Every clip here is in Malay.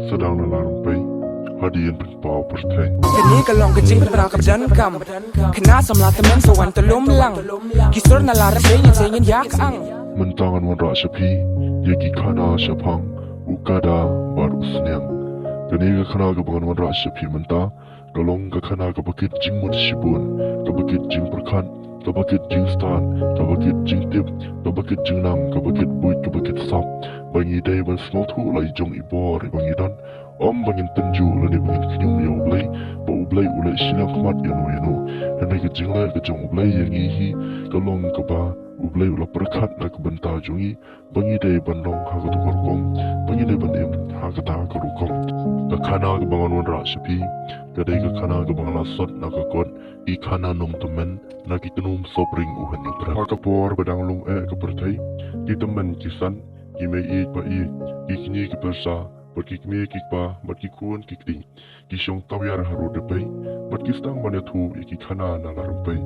sedang nalarumpai hadian penpau pertai. Kini kalong kecing perang kabjan kam kena samla temen sawan telum lang kisur nalar sengin yak ang Mentangan wan rak syapi yaki kana syapang ukada bar usniang. Kini ka kana ka bangan wan rak syapi menta kalong ka kana ka bakit jing mut shibun ka bakit jing perkan ka bakit jing stan ka bakit jing tip ka bakit jing nang ka bakit buit ka bakit sap bangi day ban small tu lai jong ibor bangi dan bangin tenju lani bangin kinyum ya ublay ba ublay ulay sinang kamat yano henay ka jing lai ka jong ublay yang ihi kalong ka ba ublay ula perkat na ka benta jongi bangi day bandong ha ka tukar kong bangi day bandim ha ka ta ka rukong ka kana ka bangan wan rak syapi kadai ka kana ka bangan lasot na ka kot I kana nung temen na ki tenum sobring uhan yung terang ka por badang lung ka pertai ki temen kisan ki may pa ki kini ki persa bat ki kme ki pa bat ki kuan ki kti ki syong tawyar haru depai bat ki stang banya thu ki kana na larumpai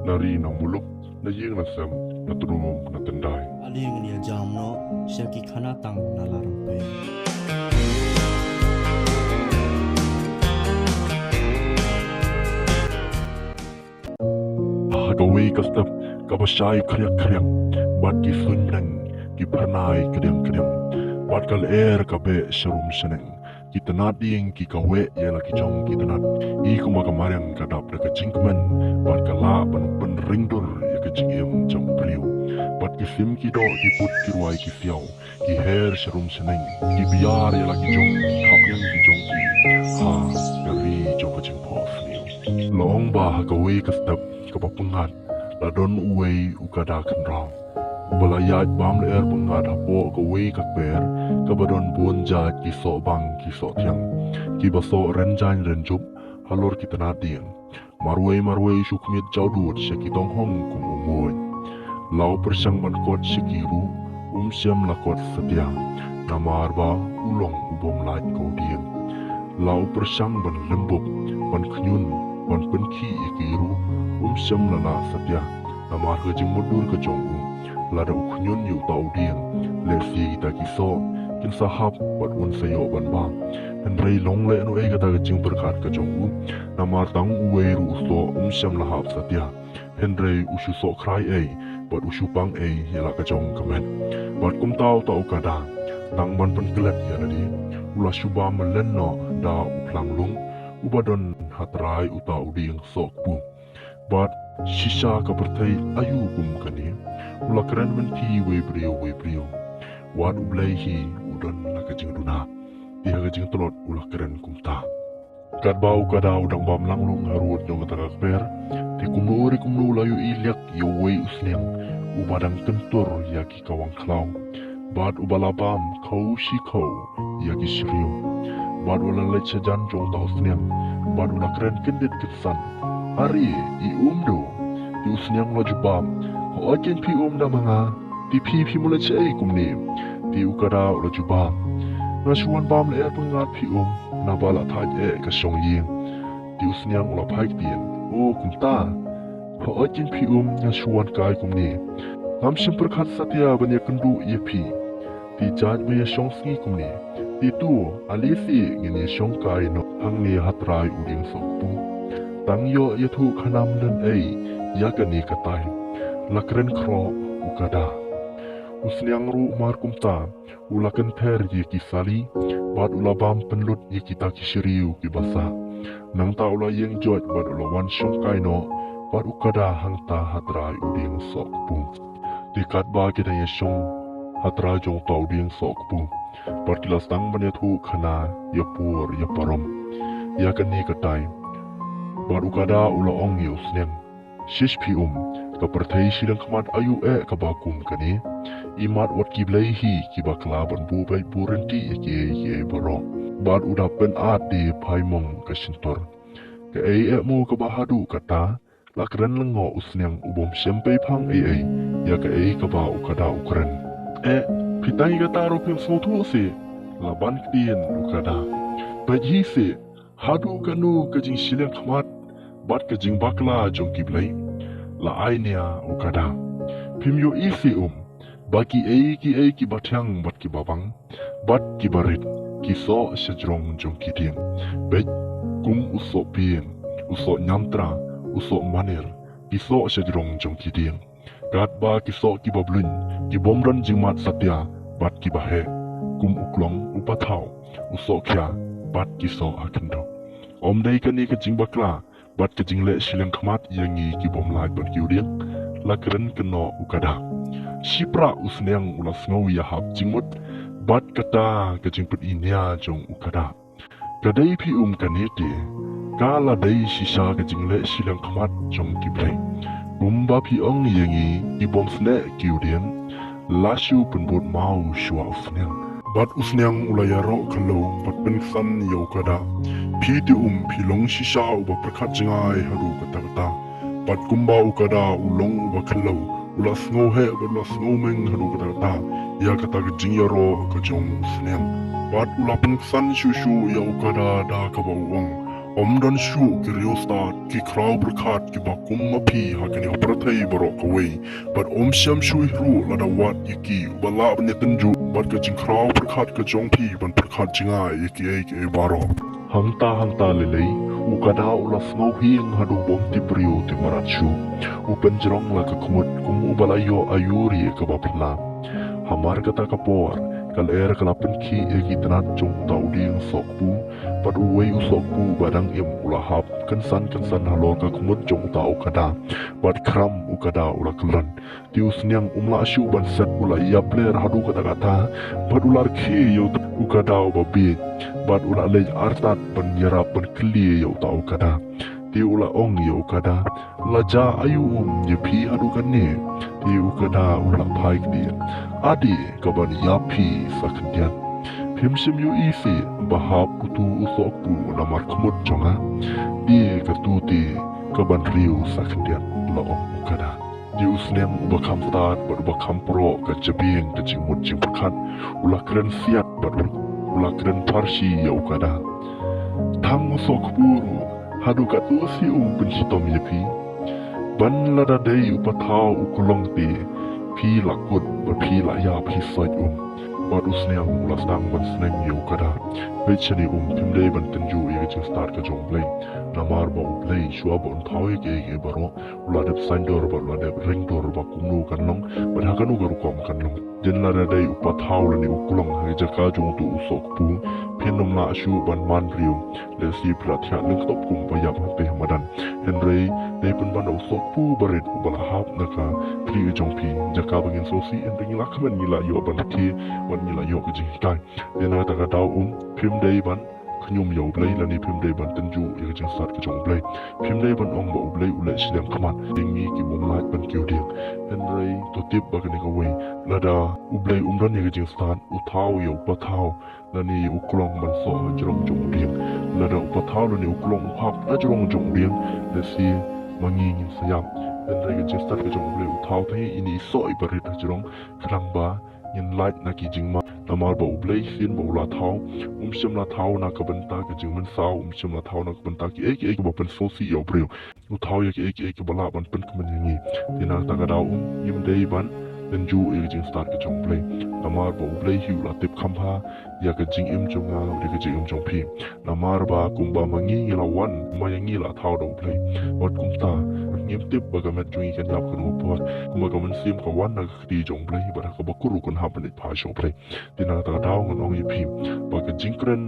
nari na muluk na yeng na sam na turumom na tendai aling ni jam no syaki khana tang nalarang pe gawe kastap kabasai kriak bat ki sunrang ki pranai kriang bat kal kabe sharum seneng ki tanading ki kawe yela ki jong ki tanat I kuma kamarang kadap da ka jingkman bat kala ban ringdur ya ka jingem jong priu bat ki sim ki do ki put ki ruai ki fiau ki her sharum seneng ki biar yela ki jong ki kapyang ki jong ki ha gari jong ka jing pos niu long ba gawe kastap kapapungat ladon uwei ukada kenrau balayat bam leer pengat hapo gawe kakber kabadon buon jat ki so bang ki so tiang ki baso renjan renjup halor kita nadien marwei syukmit jaudut syaki tong hong kum umoy lau persang man kot syikiru syam lakot setia namar ba ulong ubom lait kau diem lau persang ban lembuk ban kenyun ban penki ikiru syam lana setia namar ke jeng mudur ke jonggu lada ukunyun yu tau diem lesi kita kiso kin sahab bat un sayo ban bang dan rei long le no kata ke jeng berkat ke jonggu namar tang uwe ru uso syam lahap setia henrei usu so krai bat usu pang yala ke jong kemen bat kum tau kada tang ban penkelet ya nadi ula syuba melenno da uplang lung ubadon hatrai uta uding sok pu bat shisha ka pertai ayu kum kani ula keren menti we brio wat ublai hi udon la ka jing duna dia ka jing telot ula keren kum ta kat bau kada udang bam langlung harut jong ta ber ti kumlu layu ilyak yo we usniang ubadang kentur ya ki kawang klau bat ubalabam kau shi kau ya ki shriu bat ula lecha jan jong ta usniang bat ula keren kendit kitsan hari I umdo di usniang lo jubam ho ajen pi da manga di pi mula chei kumni di ukara lo jubam na shuan bam le pengat pi na bala thaj ka song ying di usniang lo phai tien o kumta ho ajen pi na shuan kai kumni ngam sim perkhat satya banya kendu ye pi di jaj me song ski kumni di tu alisi ngini song kai no angni hatrai uding sokpu tang yo yathu khanam len yakani katai lakren kro ukada usniang ru mar kumta ulakan ter ye kisali bad ulabam penlut ye kita kishiriu ki basa nang ta ula yeng jot bad ula wan shong kai no bad ukada hangta hatrai uding sokpu dikat ba kita ye shong hatra jong ta uding sokpu bad kilas tang ban yathu khana ye pur ye parom yakani katai bad ukada ula ong ye usniang shish pi ka perthai silang khamat ayu ka bakum kani imat wat ki blai hi ki bakla ban bu bai burenti ye baro bad uda pen at de phai mong ka sintor ka mu ka bahadu kata lakran lengo usniang ubom sempai phang ya ka ka ba ukada ukran pitai ka taro pim smotu se laban kdien ukada baji se hadu kanu ka jing silang khamat bat ka jing bakla jong ki blai la ainia ukada pimyo isi baki ki batyang bat ki babang bat ki barit kisah sejrong jong kidiang bet kum usok pieng usok nyamtra usok manir kisah sejrong jong kidiang kat ba kisah kibablun kibomran jingmat satya bat kibahe kum uklong upathau usok kya bat kisah akendo om dei kani ka jing bakla bat ka jing le silang khamat yangi kibom lag ban kiudiang lakren keno ukada Sipra usneang ulas ngau ya hap jingmut bat kata kajingput inia jong ukada kadai pi kanete kala dai sisa kajingle silang khamat jong kiblai umba pi ong yangi ibom sne kiudian lasu penbut mau shwa usneang bat usneang ulaya ro khalo bat pensan yo kada pi ti pi long sisa uba prakhat jingai haru kata kata bat kumba ukada ulong uba khalo ulas ngau he ulas ngau meng hanu kata kata ya kata ke jing ya ro ke jong sneang bat ulapan san shu ya ukada da ka ba wang om dan shu ki rio start ki kraw berkat ki ba kum ma pi ha ke ni prathai baro ka wei bat om sham shu ru la da wat yiki ba la ne tanju bat ke jing kraw berkat ke jong pi ban berkat jinga yiki e baro hangta lelei ukada ulas ngau hing hadu bom ti brio ti marachu upen jerong la ka kumut kum ubalayo ayuri ka bapla hamar kata kapor kal kalapen ki egi tanat jong tauding sokpu padu wei usokpu badang im ulahap kansan halo ka kumut jong tau kada bad kram ukada ulaklan ti usnyang umla asyu ban set ula yapler hadu kata bad ular ki yo ukada babi bad ula lej artat ban yarap ban kli yo tau kada ti ula ong yo kada laja ayu yepi hadu kanne ti ukada ula pai dia adi kaban yapi sakandian phimsim yu isi bahap putu usokpu namar khamut jonga di katuti kaban riu sakandian la ong ukada di usnem ubakam tat bakam pro ka jabien ka jingmut jingpakhat ula kren siat ula kren parsi ya ukada tham usokpu hadu katusi pensitom yepi ban lada dei upathau ukulong ti pi lakut pi la ya pi sait bat usneang ulas dang ban sneng yo kada bechani timdei ban tenju ye che start ka jong play namar ba play shua bon thawi ke baro ula dep sign door ba ula dep ring door ba kumnu kan long ba ha kanu garu kom kan long den la dei upathau la ni ukulong ha jaka jong tu usok pu phenom la shu ban man riu le si prathya leng top kum ba yap te madan henrei dei pun ban usok pu barit ba hap naka pri jong pi jaka bangin sosi en ring la khamen ni la yo ban thi ni la yo ke jing kai dena ta ka dau phim dei ban khnyum yo blai la ni phim dei ban tanju ye jing sat ka jong blai phim dei ban ong ba blai ule silam khaman dingi ki mom lai ban kiu ding en rei to tip ba ka ni ka wei la da blai ran ye jing stat u thau yo pa thau la ni u klong ban so jong jong ding la da pa thau la ni u klong hak a jong jong ding le si mangi ngin sayap en rei jing stat ka jong blai u thau thai ini soi barit a jong klang ba yin light na ki jingma namar ba ublei sin ba ula thau shim la thau na ka banta ka jingman sau shim la thau na ka banta ki ek ba pen sosi yo breu u thau ye ek ba la ban pen kmen ngi dina ta ka dau yim dei ban den ju e jing start ka jong play namar ba ublei hiu la tip khampa ya ka jing im jonga de ka jing im jong pi namar ba kumba mangi la wan ma yangi la thau do play wat kumta ngim tip ba ga met jungi kan yap kan upot kuma ga man sim ka wan na kri jong play ba ka ba kuru kan hap ni pha show play dina ta daw ngon ong pi ba ka jing kren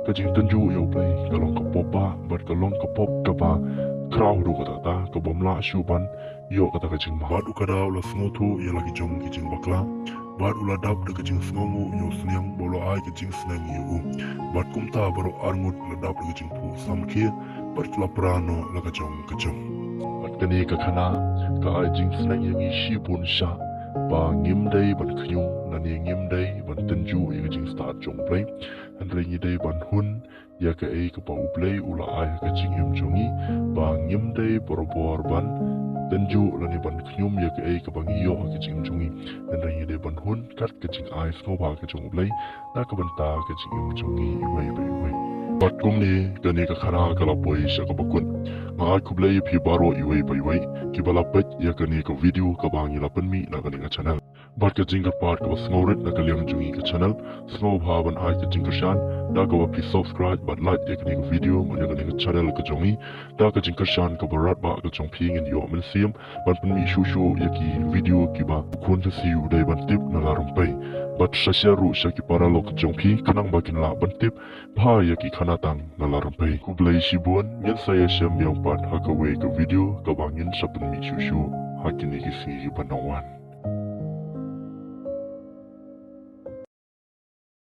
ka jing tanju yo play ka long ka pop ba ka long ka pop ka ba kraw ru ka ta ka bom la shu ban yo ka ta ka jing ma ba du ka daw la sngo thu ya la ki jong ki jing bakla ba du la dab de ka jing sngo mu yo snyang bo lo ai ka jing snang yu ba kum ta baro arngut la dab de ka jing pu sam ki ba la prano la ka jong kani ka khana ka ai jing snang yang i shi pun sha ba ngim dei ban khyum na ni ngim dei ban tenju i jing start jong play an re ni dei ban hun ya ka ei ka pa play ula ai ka jing yum jongi ba ngim dei bor ban tenju la ni ban khyum ya ka ei ka bang yo ka jing jongi an re ni dei ban hun kat ka jing ai sno ba ka jong play na ka ban ta ka jing yum jongi i wei bat kum ni kani ka khana ka la poi sha ka bakun ma ku blai phi baro i wei ki bala pet ya kani ka video ka bangi la pan mi na kani ka channel Bat ka jingkar part ka sngoret na kaliang jungi ka channel sngo bhaban ai ka jingkar shan da ka please subscribe but like ek ni video mo ya ka channel ka jungi da ka jingkar shan ka barat ba ka jong phing in yo men siam ban pen mi shu ya ki video ki ba kun ka siu dai ban tip na larum pai bat shasharu shaki para lo ka jong phi kanang ba kin la ban tip bha ya ki khana tang na larum pai ku blai shi bon nyen sa ya shem yang pat ha ka we ka video ka bangin sapen mi shu ha ki ni ki si ban wan